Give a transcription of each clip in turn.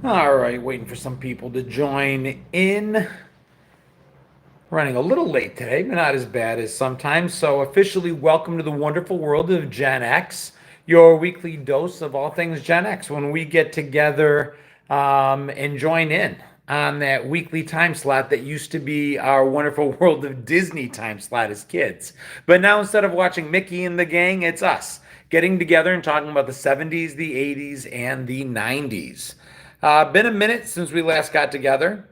All right, waiting for some people to join in. Running a little late today, but not as bad as sometimes. So, officially, welcome to the wonderful world of Gen X, your weekly dose of all things Gen X. When we get together and join in on that weekly time slot that used to be our wonderful world of Disney time slot as kids. But now, instead of watching Mickey and the gang, it's us getting together and talking about the 70s, the 80s, and the 90s. Been a minute since we last got together.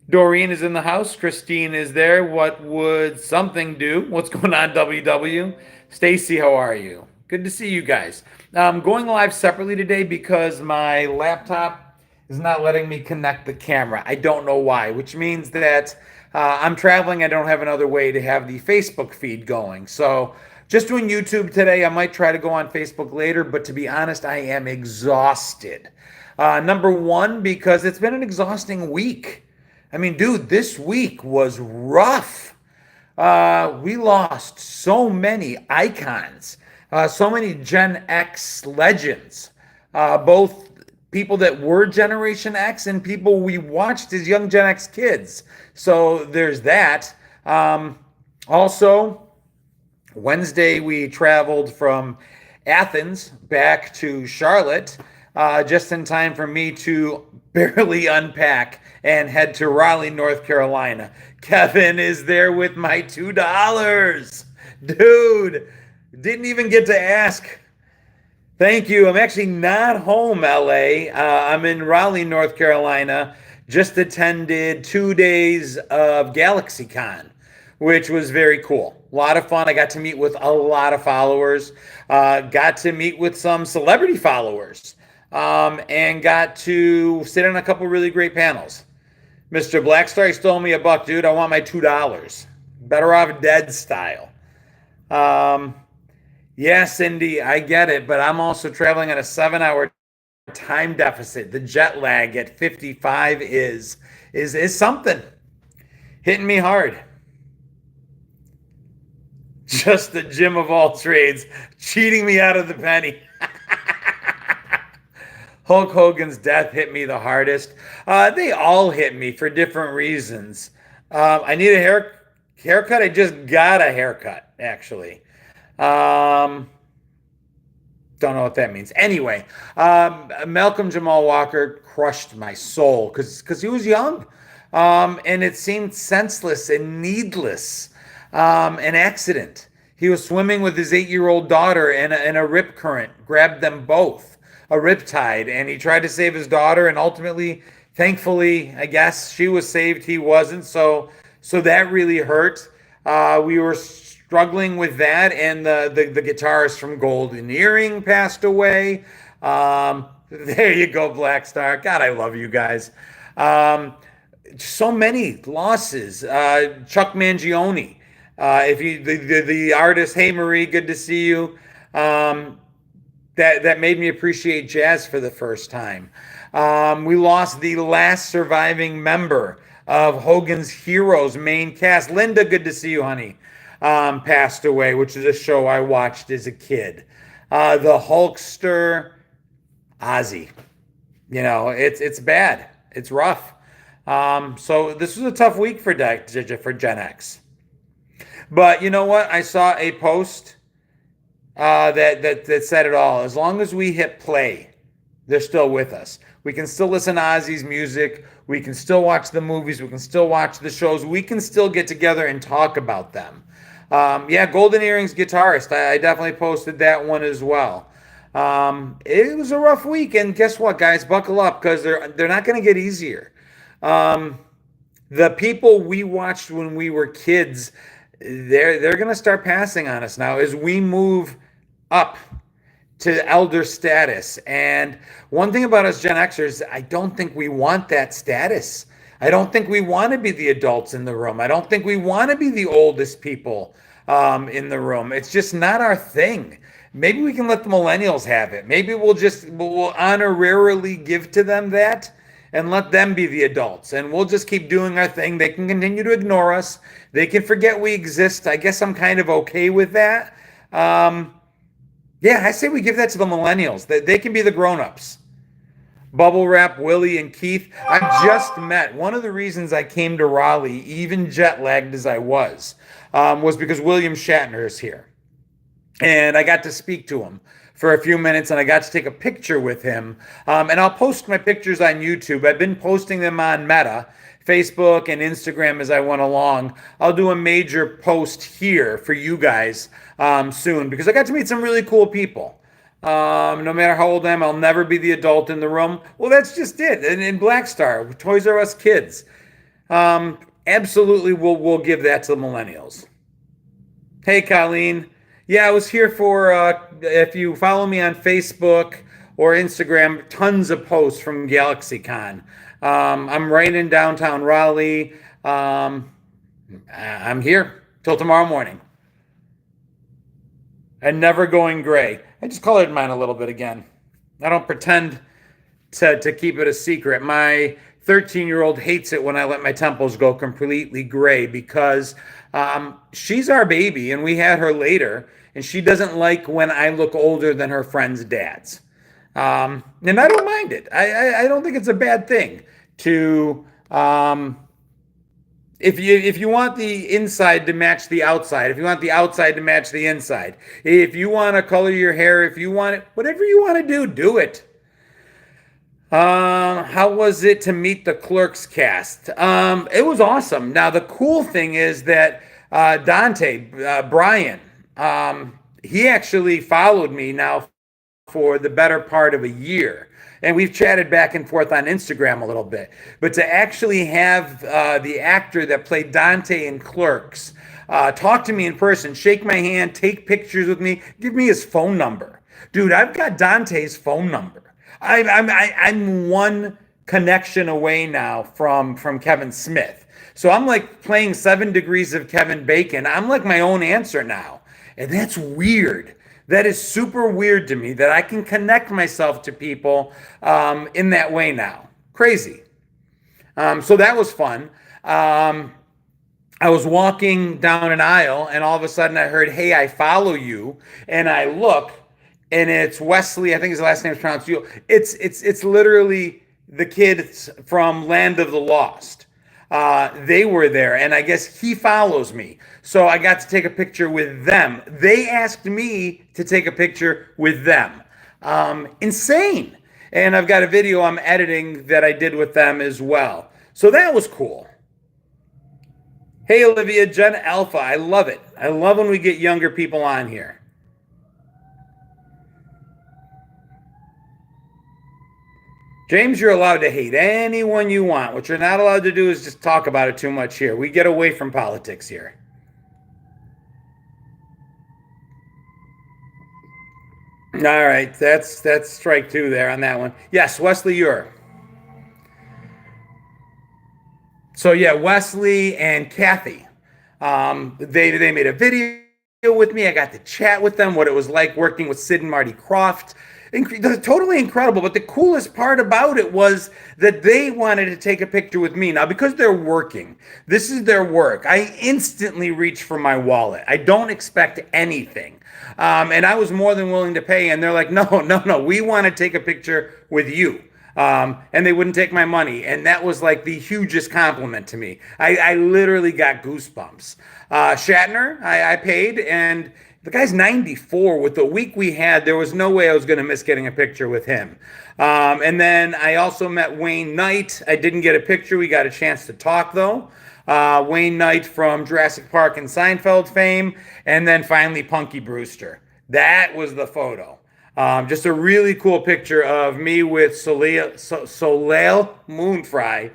Doreen is in the house. Christine is there. What would something do? What's going on, WW? Stacy, how are you? Good to see you guys. I'm going live separately today because my laptop is not letting me connect the camera. I don't know why, which means that I'm traveling. I don't have another way to have the Facebook feed going. So just doing YouTube today. I might try to go on Facebook later, but to be honest, I am exhausted. Number one, because it's been an exhausting week. I mean, dude, this week was rough. We lost so many icons, so many Gen X legends, both people that were Generation X and people we watched as young Gen X kids. So there's that. Also, Wednesday, we traveled from Athens back to Charlotte just in time for me to barely unpack and head to Raleigh, North Carolina. Kevin is there with my $2. Dude, didn't even get to ask. Thank you. I'm actually not home, LA. I'm in Raleigh, North Carolina. Just attended 2 days of GalaxyCon, which was very cool. A lot of fun. I got to meet with a lot of followers. Got to meet with some celebrity followers, and got to sit on a couple really great panels. Mr. Blackstar, he stole me a buck, dude. I want my $2. Better off dead style. Um, yeah, Cindy, I get it, but I'm also traveling on a 7 hour time deficit. The jet lag at 55 is something hitting me hard. Just the Jim of all trades, cheating me out of the penny. Hulk Hogan's death hit me the hardest. They all hit me for different reasons. I need a haircut. I just got a haircut, actually. Um, don't know what that means. Anyway, Malcolm Jamal Walker crushed my soul because he was young, and it seemed senseless and needless, an accident. He was swimming with his 8-year-old daughter, and a rip current grabbed them both, a riptide, and he tried to save his daughter, and ultimately, thankfully, I guess she was saved. He wasn't, so that really hurt. We were struggling with that, and the guitarist from Golden Earring passed away. There you go, Black Star. God, I love you guys. Um, so many losses. Chuck Mangione, if you the artist, hey Marie, good to see you. Um, that made me appreciate jazz for the first time. We lost the last surviving member of Hogan's Heroes main cast. Linda, good to see you, honey. Passed away, which is a show I watched as a kid. The Hulkster, Ozzy. It's bad. It's rough. So this was a tough week for Gen X. But you know what? I saw a post that said it all. As long as we hit play, they're still with us. We can still listen to Ozzy's music. We can still watch the movies. We can still watch the shows. We can still get together and talk about them. Yeah, Golden Earrings guitarist. I definitely posted that one as well. It was a rough week, and guess what, guys? Buckle up because they're not going to get easier. Um, the people we watched when we were kids, they're going to start passing on us now as we move up to elder status. And one thing about us Gen Xers, I don't think we want that status. I don't think we want to be the adults in the room. I don't think we want to be the oldest people in the room. It's just not our thing. Maybe we can let the millennials have it. Maybe we'll honorarily give to them that and let them be the adults. And we'll just keep doing our thing. They can continue to ignore us. They can forget we exist. I guess I'm kind of okay with that. Yeah, I say we give that to the millennials. They can be the grown-ups. Bubble Wrap, Willie, and Keith. I just met. One of the reasons I came to Raleigh, even jet lagged as I was because William Shatner is here. And I got to speak to him for a few minutes and I got to take a picture with him. And I'll post my pictures on YouTube. I've been posting them on Meta, Facebook, and Instagram as I went along. I'll do a major post here for you guys soon because I got to meet some really cool people. No matter how old I am, I'll never be the adult in the room. Well, that's just it. And in Black Star, Toys R Us kids, absolutely, we'll give that to the millennials. Hey, Colleen. Yeah, I was here for, if you follow me on Facebook or Instagram, tons of posts from GalaxyCon. I'm right in downtown Raleigh. I'm here till tomorrow morning. And never going gray. I just colored mine a little bit again. I don't pretend to keep it a secret. My 13-year-old hates it when I let my temples go completely gray because she's our baby and we had her later, and she doesn't like when I look older than her friends' dads. And I don't mind it. I don't think it's a bad thing to if you want the inside to match the outside, if you want the outside to match the inside, if you want to color your hair, if you want it, whatever you want to do it. How was it to meet the Clerks cast? It was awesome. Now the cool thing is that Brian, he actually followed me now for the better part of a year. And we've chatted back and forth on Instagram a little bit. But to actually have the actor that played Dante in Clerks talk to me in person, shake my hand, take pictures with me, give me his phone number. Dude, I've got Dante's phone number. I'm one connection away now from Kevin Smith. So I'm like playing 7 Degrees of Kevin Bacon. I'm like my own answer now. And that's weird. That is super weird to me that I can connect myself to people in that way now. Crazy. So that was fun. I was walking down an aisle and all of a sudden I heard, "Hey, I follow you." And I look and it's Wesley. I think his last name is pronounced you. It's literally the kids from Land of the Lost. They were there, and I guess he follows me. So I got to take a picture with them. They asked me to take a picture with them. Insane. And I've got a video I'm editing that I did with them as well. So that was cool. Hey, Olivia, Gen Alpha. I love it. I love when we get younger people on here. James, you're allowed to hate anyone you want. What you're not allowed to do is just talk about it too much here. We get away from politics here. All right, that's strike 2 there on that one. Yes, Wesley, you're. So yeah, Wesley and Kathy, they made a video with me. I got to chat with them, what it was like working with Sid and Marty Krofft. Totally incredible. But the coolest part about it was that they wanted to take a picture with me. Now, because they're working, this is their work. I instantly reach for my wallet. I don't expect anything. And I was more than willing to pay. And they're like, no, no, no, we want to take a picture with you. And they wouldn't take my money. And that was like the hugest compliment to me. I literally got goosebumps. Shatner, I paid, and the guy's 94. With the week we had, there was no way I was going to miss getting a picture with him. And then I also met Wayne Knight. I didn't get a picture. We got a chance to talk, though. Wayne Knight from Jurassic Park and Seinfeld fame. And then finally, Punky Brewster. That was the photo. Just a really cool picture of me with Soleil Moonfry,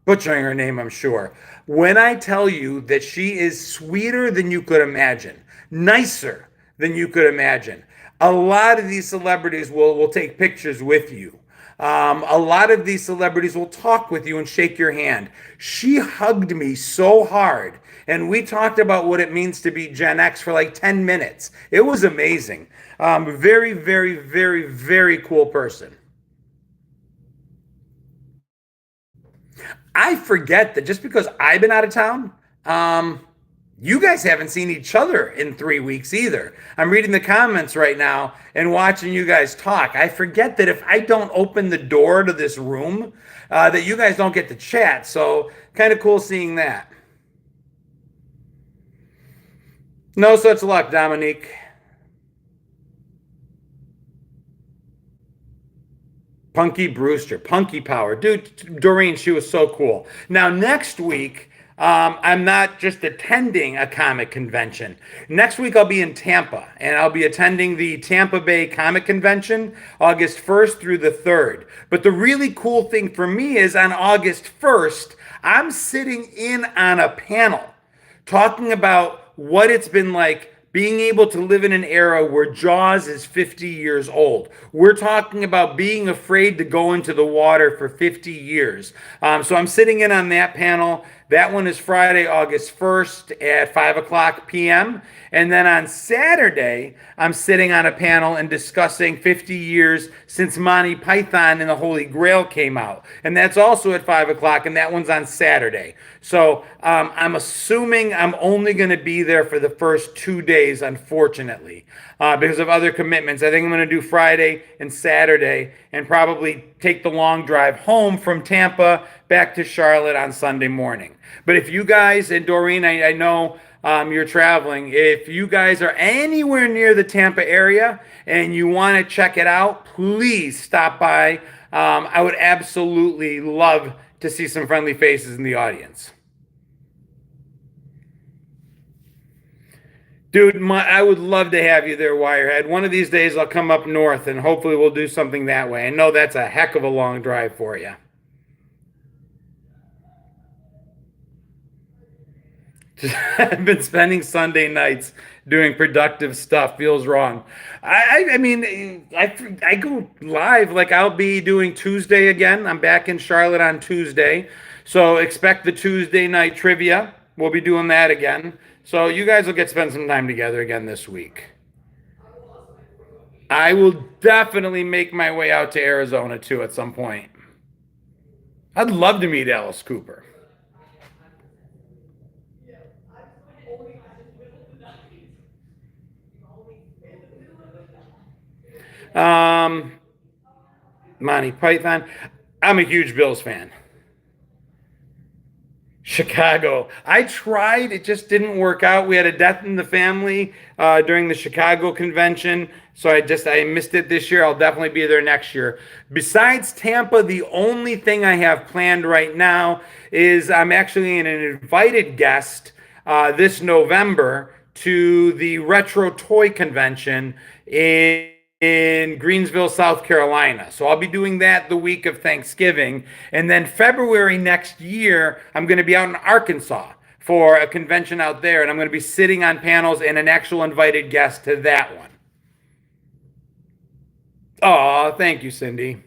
butchering her name, I'm sure. When I tell you that she is sweeter than you could imagine, nicer than you could imagine, a lot of these celebrities will take pictures with you. A lot of these celebrities will talk with you and shake your hand. She hugged me so hard, and we talked about what it means to be Gen X for like 10 minutes. It was amazing. Very, very, very, very cool person. I forget that just because I've been out of town, You guys haven't seen each other in 3 weeks either. I'm reading the comments right now and watching you guys talk. I forget that if I don't open the door to this room, that you guys don't get to chat. So kind of cool seeing that. No such luck, Dominique. Punky Brewster, Punky Power. Dude, Doreen, she was so cool. Now, next week, I'm not just attending a comic convention. Next week, I'll be in Tampa, and I'll be attending the Tampa Bay Comic Convention August 1st through the 3rd. But the really cool thing for me is on August 1st, I'm sitting in on a panel talking about what it's been like being able to live in an era where Jaws is 50 years old. We're talking about being afraid to go into the water for 50 years. So I'm sitting in on that panel. That one is Friday, August 1st at 5 o'clock p.m. And then on Saturday, I'm sitting on a panel and discussing 50 years since Monty Python and the Holy Grail came out. And that's also at 5 o'clock, and that one's on Saturday. So I'm assuming I'm only going to be there for the first 2 days, unfortunately, because of other commitments. I think I'm going to do Friday and Saturday and probably take the long drive home from Tampa back to Charlotte on Sunday morning. But if you guys, and Doreen, I know you're traveling, if you guys are anywhere near the Tampa area and you want to check it out, please stop by. I would absolutely love to see some friendly faces in the audience. Dude, I would love to have you there, Wirehead. One of these days I'll come up north and hopefully we'll do something that way. I know that's a heck of a long drive for you. I've been spending Sunday nights doing productive stuff. Feels wrong. I mean, I go live. Like I'll be doing Tuesday again. I'm back in Charlotte on Tuesday. So expect the Tuesday night trivia. We'll be doing that again. So you guys will get to spend some time together again this week. I will definitely make my way out to Arizona too at some point. I'd love to meet Alice Cooper. Um, Monty Python. I'm a huge Bills fan. Chicago. I tried. It just didn't work out. We had a death in the family during the Chicago convention. So I missed it this year. I'll definitely be there next year. Besides Tampa, the only thing I have planned right now is I'm actually an invited guest this November to the Retro Toy Convention in Greensville, South Carolina. So I'll be doing that the week of Thanksgiving. And then February next year, I'm going to be out in Arkansas for a convention out there. And I'm going to be sitting on panels and an actual invited guest to that one. Oh, thank you, Cindy.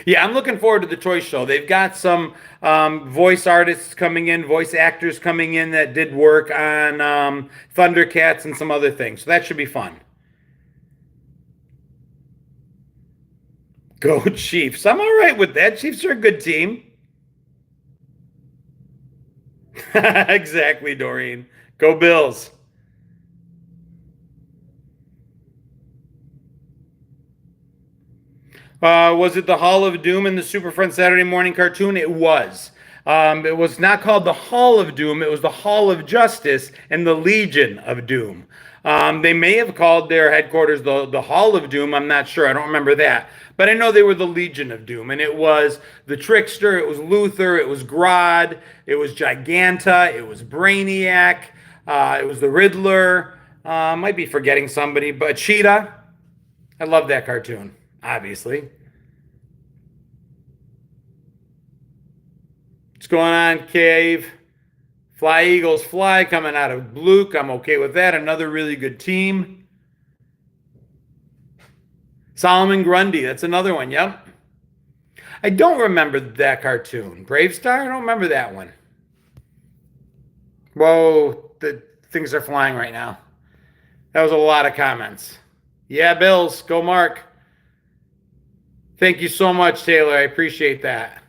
Yeah, I'm looking forward to the Toy Show. They've got some voice artists coming in, voice actors coming in that did work on Thundercats and some other things. So that should be fun. Go Chiefs. I'm all right with that. Chiefs are a good team. Exactly, Doreen. Go Bills. Was it the Hall of Doom in the Super Friends Saturday morning cartoon? It was. It was not called the Hall of Doom. It was the Hall of Justice and the Legion of Doom. They may have called their headquarters the Hall of Doom. I'm not sure. I don't remember that. But I know they were the Legion of Doom. And it was the Trickster. It was Luther. It was Grodd. It was Giganta. It was Brainiac. It was the Riddler. Might be forgetting somebody. But Cheetah. I love that cartoon, obviously. What's going on, Cave? Fly Eagles Fly coming out of Luke. I'm okay with that. Another really good team. Solomon Grundy. That's another one. Yep. I don't remember that cartoon. Brave Star? I don't remember that one. Whoa. The things are flying right now. That was a lot of comments. Yeah, Bills. Go Mark. Thank you so much, Taylor. I appreciate that.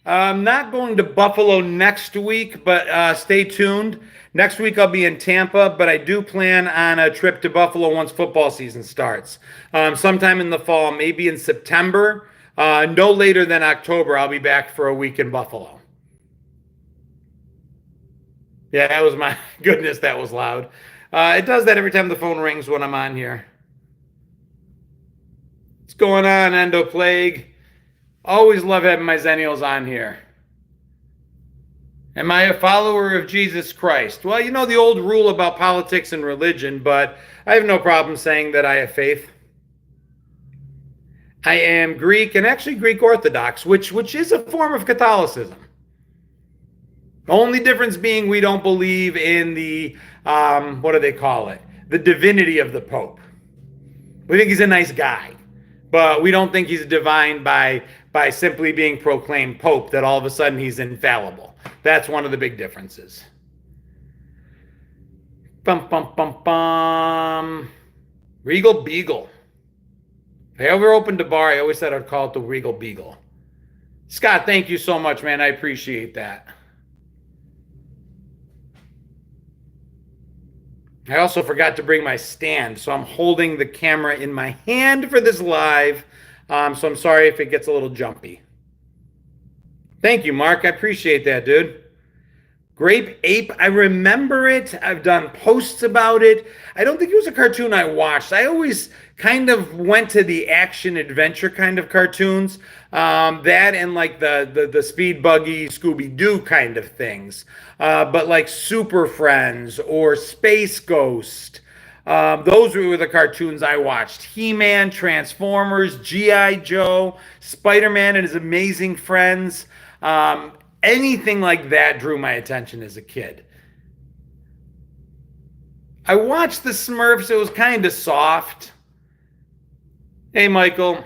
I'm not going to Buffalo next week, but stay tuned. Next week I'll be in Tampa, but I do plan on a trip to Buffalo once football season starts. Sometime in the fall, maybe in September. No later than October, I'll be back for a week in Buffalo. Yeah, that was my goodness, that was loud. It does that every time the phone rings when I'm on here. What's going on, Endo Plague? Always love having my Zennials on here. Am I a follower of Jesus Christ? Well, you know the old rule about politics and religion, but I have no problem saying that I have faith. I am Greek and actually Greek Orthodox, which is a form of Catholicism. The only difference being we don't believe in the, what do they call it? The divinity of the Pope. We think he's a nice guy, but we don't think he's divine by simply being proclaimed Pope, that all of a sudden he's infallible. That's one of the big differences. Bum, bum, bum, bum. Regal Beagle. If I ever opened a bar, I always said I'd call it the Regal Beagle. Scott, thank you so much, man. I appreciate that. I also forgot to bring my stand, so I'm holding the camera in my hand for this live. So I'm sorry if it gets a little jumpy. Thank you, Mark. I appreciate that, dude. Grape Ape, I remember it. I've done posts about it. I don't think it was a cartoon I watched. I always kind of went to the action adventure kind of cartoons. That and like the Speed Buggy, Scooby-Doo kind of things. But like Super Friends or Space Ghost. Those were the cartoons I watched. He-Man, Transformers, G.I. Joe, Spider-Man and his amazing friends. Anything like that drew my attention as a kid. I watched the Smurfs. It was kind of soft. Hey, Michael.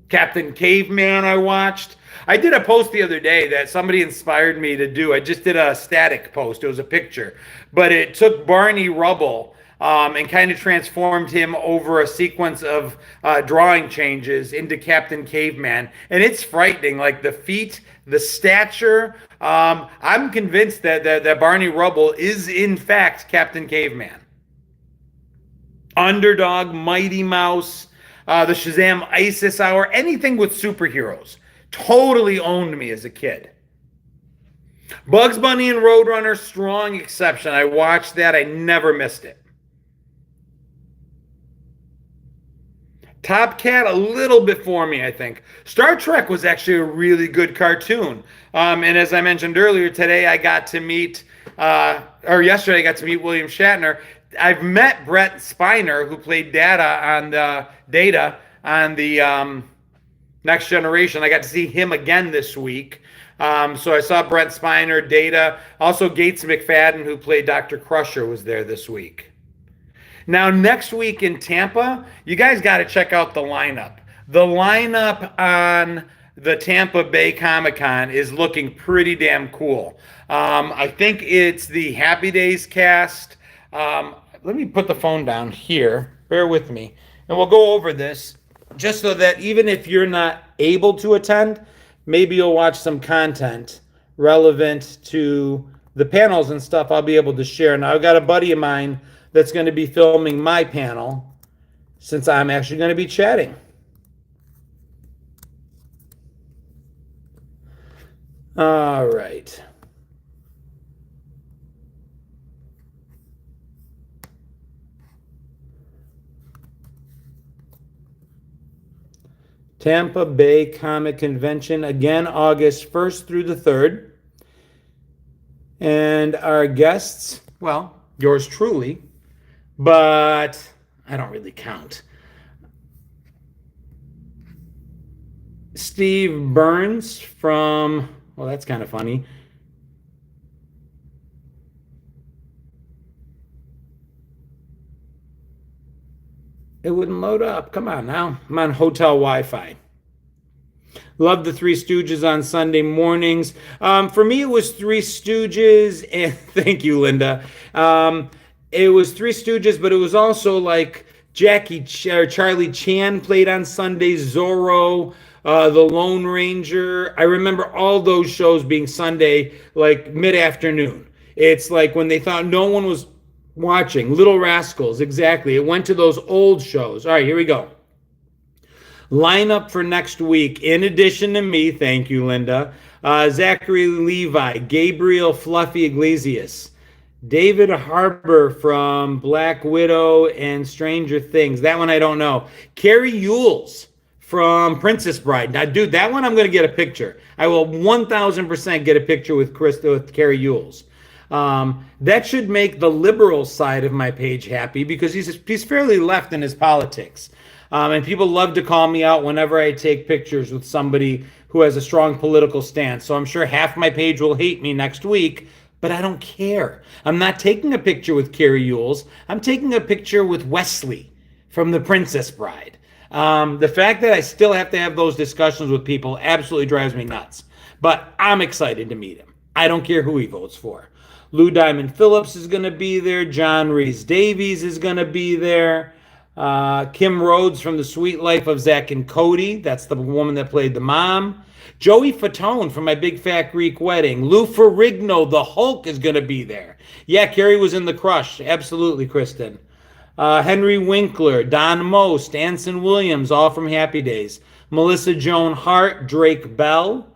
Captain Caveman I watched. I did a post the other day that somebody inspired me to do. I just did a static post. It was a picture. But it took Barney Rubble and kind of transformed him over a sequence of drawing changes into Captain Caveman. And it's frightening, like the feet, the stature. I'm convinced that Barney Rubble is, in fact, Captain Caveman. Underdog, Mighty Mouse, the Shazam ISIS Hour, anything with superheroes. Totally owned me as a kid. Bugs Bunny and Roadrunner, strong exception. I watched that. I never missed it. Top Cat, a little bit for me, I think. Star Trek was actually a really good cartoon. And as I mentioned earlier, today I got to meet, or yesterday I got to meet William Shatner. I've met Brett Spiner, who played Data on the Next Generation. I got to see him again this week. So I saw Brett Spiner, Data. Also Gates McFadden, who played Dr. Crusher, was there this week. Now, next week in Tampa, you guys got to check out the lineup. The lineup on the Tampa Bay Comic-Con is looking pretty damn cool. I think it's the Happy Days cast. Let me put the phone down here. Bear with me. And we'll go over this just so that even if you're not able to attend, maybe you'll watch some content relevant to the panels and stuff I'll be able to share. Now, I've got a buddy of mine that's going to be filming my panel since I'm actually going to be chatting. All right. Tampa Bay Comic Convention, again, August 1st through the 3rd. And our guests, well, yours truly, but I don't really count. Steve Burns from, well, that's kind of funny. It wouldn't load up. Come on now. I'm on hotel Wi-Fi. Love the Three Stooges on Sunday mornings. For me, it was Three Stooges, and thank you, Linda. It was Three Stooges, but it was also like Charlie Chan played on Sundays, Zorro, The Lone Ranger. I remember all those shows being Sunday, like mid-afternoon. It's like when they thought no one was watching. Little Rascals, exactly. It went to those old shows. All right, here we go. Lineup for next week. In addition to me, thank you, Linda. Zachary Levi, Gabriel Fluffy Iglesias, David Harbour from Black Widow and Stranger Things. That one I don't know. Carrie Yules from Princess Bride. Now, dude, that one I'm going to get a picture. I will 1,000% get a picture with Carrie Yules. That should make the liberal side of my page happy because he's fairly left in his politics. And people love to call me out whenever I take pictures with somebody who has a strong political stance. So I'm sure half my page will hate me next week, but I don't care. I'm not taking a picture with Carrie Yules. I'm taking a picture with Wesley from The Princess Bride. The fact that I still have to have those discussions with people absolutely drives me nuts. But I'm excited to meet him. I don't care who he votes for. Lou Diamond Phillips is going to be there. John Rhys Davies is going to be there. Kim Rhodes from The Sweet Life of Zach and Cody. That's the woman that played the mom. Joey Fatone from My Big Fat Greek Wedding. Lou Ferrigno, the Hulk, is going to be there. Yeah, Carrie was in The Crush. Absolutely, Kristen. Henry Winkler, Don Most, Anson Williams, all from Happy Days. Melissa Joan Hart, Drake Bell.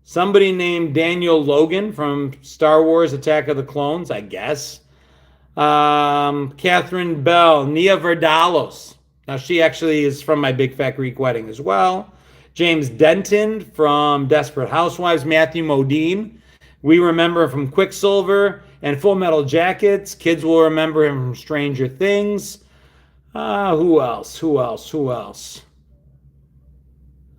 Somebody named Daniel Logan from Star Wars Attack of the Clones, I guess. Catherine Bell, Nia Vardalos. Now, she actually is from My Big Fat Greek Wedding as well. James Denton from Desperate Housewives. Matthew Modine. We remember him from Quicksilver and Full Metal Jackets. Kids will remember him from Stranger Things. Who else?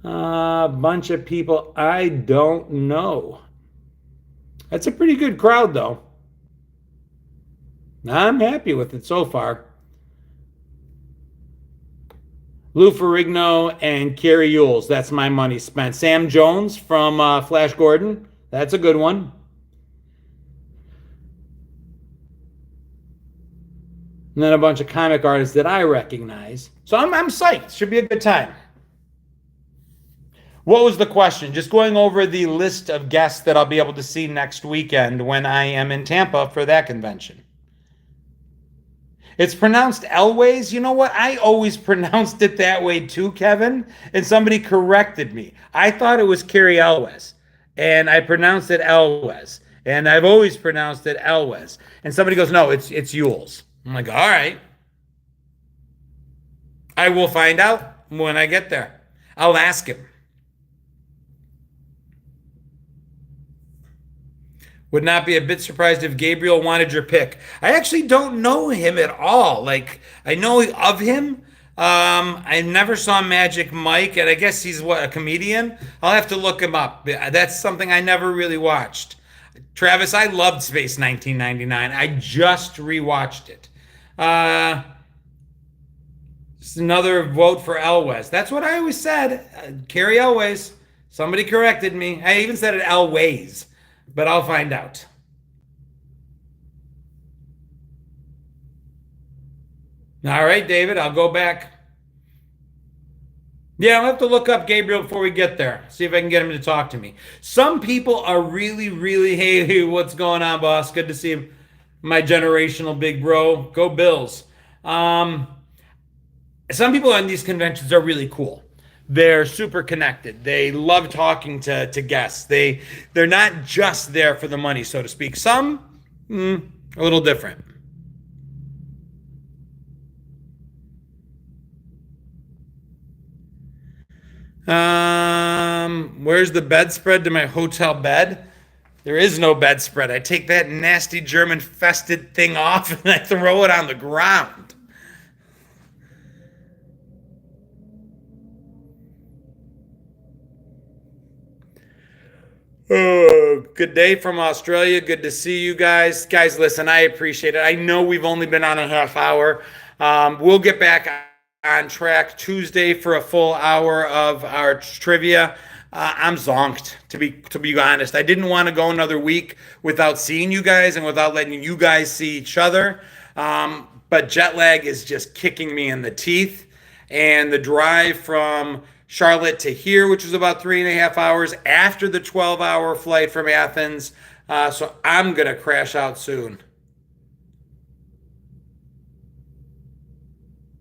A bunch of people I don't know. That's a pretty good crowd, though. I'm happy with it so far. Lou Ferrigno and Carrie Yules. That's my money spent. Sam Jones from Flash Gordon. That's a good one. And then a bunch of comic artists that I recognize. So I'm psyched. Should be a good time. What was the question? Just going over the list of guests that I'll be able to see next weekend when I am in Tampa for that convention. It's pronounced Elwez. You know what? I always pronounced it that way too, Kevin. And somebody corrected me. I thought it was Carrie Elwez. And I pronounced it Elwez. And I've always pronounced it Elwez. And somebody goes, no, it's Yules. I'm like, all right. I will find out when I get there. I'll ask him. Would not be a bit surprised if Gabriel wanted your pick. I actually don't know him at all. Like, I know of him. I never saw Magic Mike, and I guess he's a comedian? I'll have to look him up. That's something I never really watched. Travis, I loved Space 1999. I just rewatched it. Just another vote for Elwez. That's what I always said. Carrie Elwez. Somebody corrected me. I even said it Elwez. But I'll find out. All right, David, I'll go back. Yeah, I'll have to look up Gabriel before we get there. See if I can get him to talk to me. Some people are really, really, hey, what's going on, boss? Good to see him. My generational big bro. Go Bills. Some people on these conventions are really cool. They're super connected. They love talking to guests. They're not just there for the money, so to speak. Some, a little different. Where's the bedspread to my hotel bed? There is no bedspread. I take that nasty German-fested thing off and I throw it on the ground. Oh, good day from Australia. Good to see you guys. Guys, listen, I appreciate it. I know we've only been on a half hour. We'll get back on track Tuesday for a full hour of our trivia. I'm zonked, to be honest. I didn't want to go another week without seeing you guys and without letting you guys see each other. But jet lag is just kicking me in the teeth. And the drive from Charlotte to here, which was about 3.5 hours after the 12-hour flight from Athens. So I'm going to crash out soon.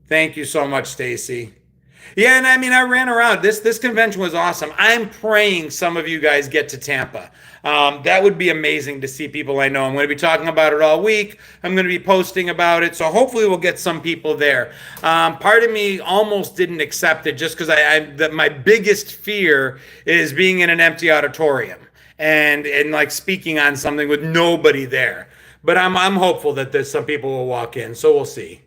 Thank you so much, Stacy. Yeah, and I mean, I ran around. This convention was awesome. I'm praying some of you guys get to Tampa. That would be amazing to see people I know. I'm going to be talking about it all week. I'm going to be posting about it. So hopefully we'll get some people there. Part of me almost didn't accept it just because my biggest fear is being in an empty auditorium and like speaking on something with nobody there. But I'm hopeful that there's some people will walk in. So we'll see.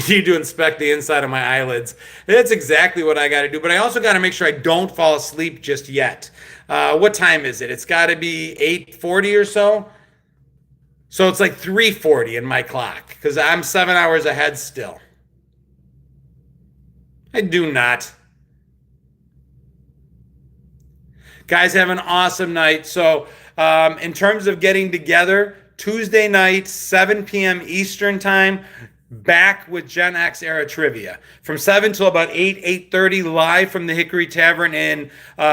Need to inspect the inside of my eyelids. That's exactly what I got to do. But I also got to make sure I don't fall asleep just yet. What time is it? It's got to be 8:40 or so. So it's like 3:40 in my clock because I'm 7 hours ahead still. I do not. Guys, have an awesome night. So in terms of getting together, Tuesday night, 7 p.m. Eastern time, back with Gen X era trivia from 7 till about 8:30 live from the Hickory Tavern in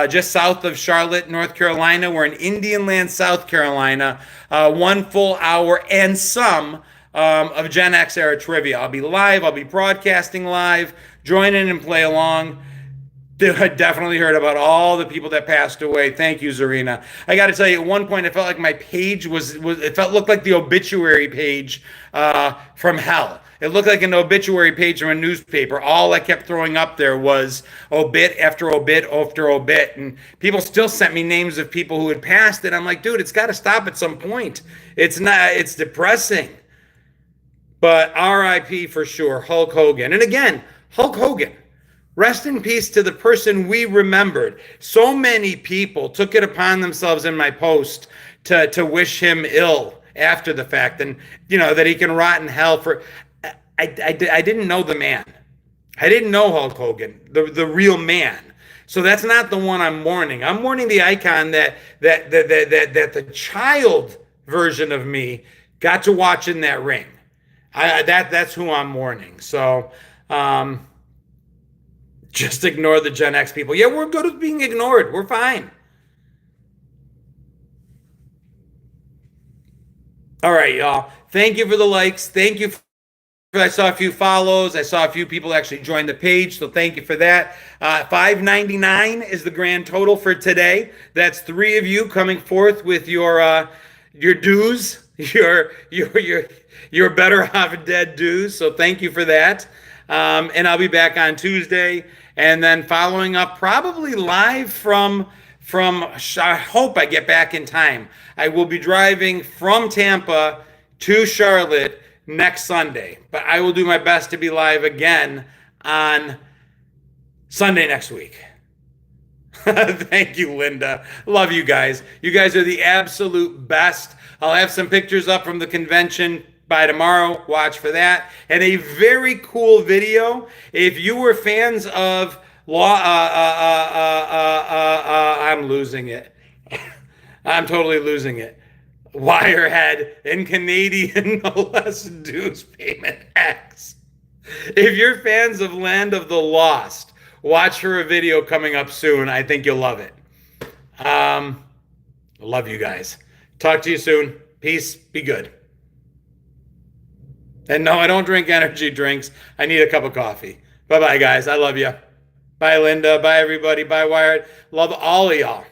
just south of Charlotte, North Carolina. We're in Indian Land, South Carolina. 1 full hour and some of Gen X era trivia. I'll be live. I'll be broadcasting live. Join in and play along. I definitely heard about all the people that passed away. Thank you, Zarina. I got to tell you, at one point, it felt like my page looked like the obituary page from hell. It looked like an obituary page from a newspaper. All I kept throwing up there was obit after obit after obit. And people still sent me names of people who had passed it. I'm like, dude, it's got to stop at some point. It's depressing. But RIP for sure, Hulk Hogan. And again, Hulk Hogan. Rest in peace to the person we remembered. So many people took it upon themselves in my post to wish him ill after the fact, and that he can rot in hell for. I didn't know the man. I didn't know Hulk Hogan, the real man. So that's not the one I'm mourning. I'm mourning the icon that the child version of me got to watch in that ring. That's who I'm mourning. So. Just ignore the Gen X people. Yeah, we're good at being ignored. We're fine. All right, y'all. Thank you for the likes. Thank you. I saw a few follows. I saw a few people actually join the page, so thank you for that. $5.99 is the grand total for today. That's 3 of you coming forth with your dues, your better off dead dues. So thank you for that. And I'll be back on Tuesday, and then following up probably live from I hope I get back in time. I will be driving from Tampa to Charlotte next Sunday, but I will do my best to be live again on Sunday next week. Thank you, Linda. Love you guys. You guys are the absolute best. I'll have some pictures up from the convention by tomorrow. Watch for that. And a very cool video. If you were fans of I'm losing it. I'm totally losing it. Wirehead and Canadian no less dues payment X. If you're fans of Land of the Lost, watch for a video coming up soon. I think you'll love it. Love you guys. Talk to you soon. Peace. Be good. And no, I don't drink energy drinks. I need a cup of coffee. Bye-bye, guys. I love you. Bye, Linda. Bye, everybody. Bye, Wired. Love all of y'all.